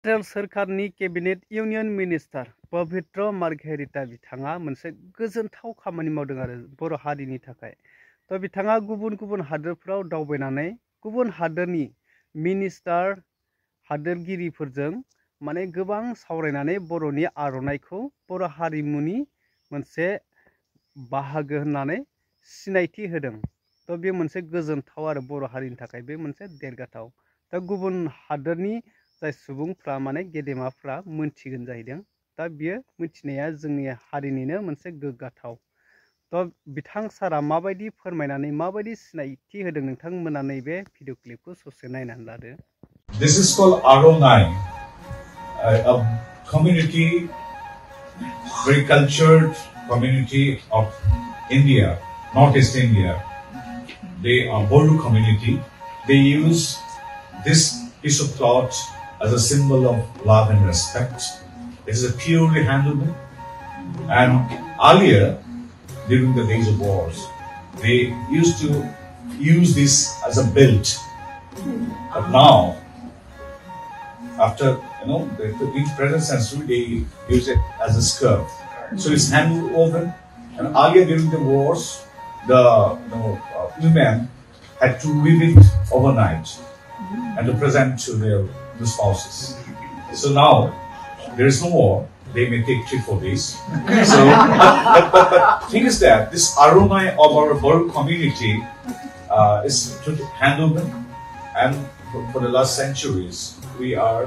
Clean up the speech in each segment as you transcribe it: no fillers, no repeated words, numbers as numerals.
Central सोरखारनि cabinet union minister पवित्र margherita बिथाङा मोनसे गोजोनथाव खामानि मावदों आरो बर' हारिनि थाखाय। थ' बिथाङा गुबुन गुबुन हादोरफोराव दावबायनानै गुबुन हादोरनि मिनिस्टार हादोरगिरिफोरजों माने गोबां सावरायनानै बर'नि आर'नाइखौ बर' हारिमुनि मोनसे बाहागो होननानै सिनायथि होदों। थ' बे मोनसे गोजोनथाव आरो बर' हारिनि थाखाय बे मोनसे देरगाथाव। दा गुबुन हादोरनि जाय सुबुंफ्रा माने गेदेमाफ्रा मोनथिगोन जाहैदों। दा बियो मिथिनाया जोंनि हारिनिनो मोनसे गोग्गाथाव। थ' बिथां सारा माबायदि फोरमायनानै माबायदि सिनायथि होदों नोंथांमोना नैबे भिडिअ क्लिपखौ ससे नायनानै लादो। This is called Aronai, a community, very cultured community of India, Northeast India. They are Boru community. They use this piece of cloth as a symbol of love and respect. It is a purely handloom. And earlier, during the days of wars, they used to use this as a belt. But now, after in present century, they use it as a skirt. So it's hand woven. And earlier during the wars, the women had to weave it overnight and to present to their spouses. So now there is no war. They may take 3-4 days. So, but thing is that this Aronai of our Boru community is hand woven, and for the last centuries we are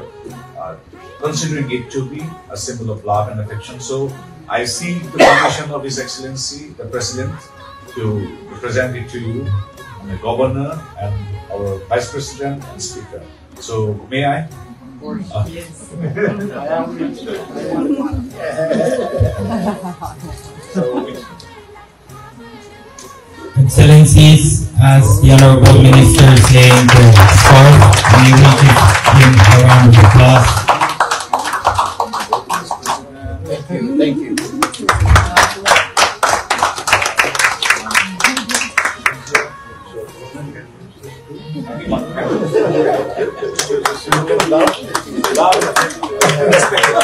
considering it to be a symbol of love and affection. So I seek the permission of His Excellency, the President, to present it to you, and the Governor, and our Vice President and Speaker. So may I? Yes. Excellencies, as the Honorable Minister is saying to start, we will give him a round of applause. Thank you. Thank you.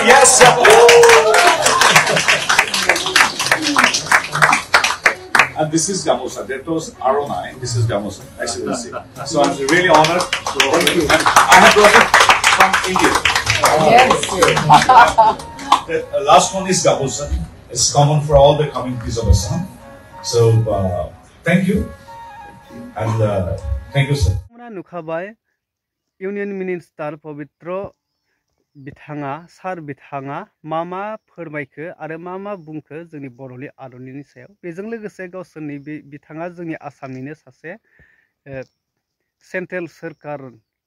Yes. And this is Gamusa. That was Aronai. This is Gamusa, Excellency. So I'm really honored. So I have brought it from India. Yes. The last one is Gamusa. It's common for all the communities of Assam. So thank you, and thank you, sir. नुखाबाय union minister Pabitra बिथाङा सार बिथाङा मा फोरमायखो आरो मा बुंखो जोंनि बर'नि आर'नाइनि सायाव। बेजों लोगोसे गावसोरनि बिथाङा जोंनि आसामनिनो सासे सेन्ट्रेल सोरखार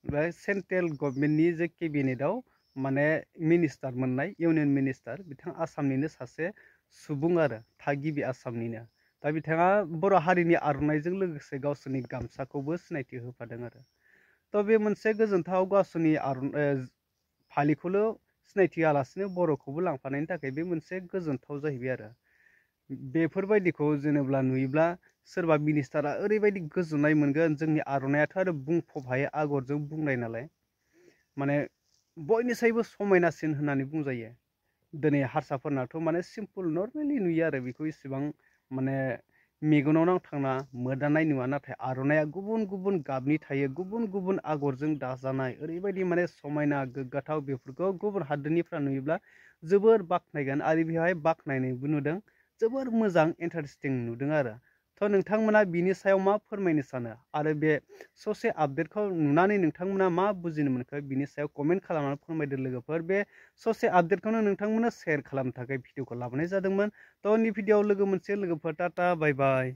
बा सेन्ट्रेल गभर्नमेन्टनि जे केबिनेटआव माने मिनिस्टार मोननाय इउनियन मिनिस्टार बिथाङा आसामनिनो सासे सुबुं आरो थागिबि आसामनिनो। दा बिथाङा बर' हारिनि आर'नाइजों लोगोसे गावसोरनि गामसाखौबो सिनायथि होफादों आरो। थ' बे मोनसे गोजोनथाव गावसोरनि फालिखौल' सिनायथि होआलासिनो बर'खौबो लांफानायनि थाखाय बे मोनसे गोजोनथाव जाहैबाय आरो। बेफोरबायदिखौ जेनेब्ला नुयोब्ला सोरबा मिनिस्टारा ओरैबायदि गोजोननाय मोनगोन। जोंनि आर'नाइयाथ' आरो बुंफबहायै आगरजों बुंनाय नालाय माने बयनिसायबो समायनासिन होननानै बुंजायो। दिनै हारसाफोरनाथ' माने सिम्पोल नर्मेलि नुयो आरो बेखौ इसेबां माने मेगनाव नांथांना मोदाननाय नुवा। नाथाय आर'नाइया गुबुन गुबुन गाबनि थायो, गुबुन गुबुन आगरजों दाजानाय ओरैबायदि माने समायना गोग्गाथाव। बेफोरखौ गुबुन हादोरनिफ्रा नुयोब्ला जोबोर बाख्नायगोन आरो बेवहाय बाख्नायनायबो नुदों, जोबोर मोजां इन्टारेस्टिं नुदों आरो। थ' नोंथांमोना बिनि सायाव मा फोरमायनो सानो आरो बे ससे आपडेटखौ नुनानै नोंथांमोना मा बुजिनो मोनखो बिनि सायाव कमेन्ट खालामनानै फोरमायदो लोगोफोर। बे ससे आपडेटखौनो नोंथांमोना शेयार खालामनो थाखाय भिडिअखौ लाबोनाय जादोंमोन। थ' उननि भिडिअआव लोगो मोनसे लोगोफोर टाटा बाय बाय।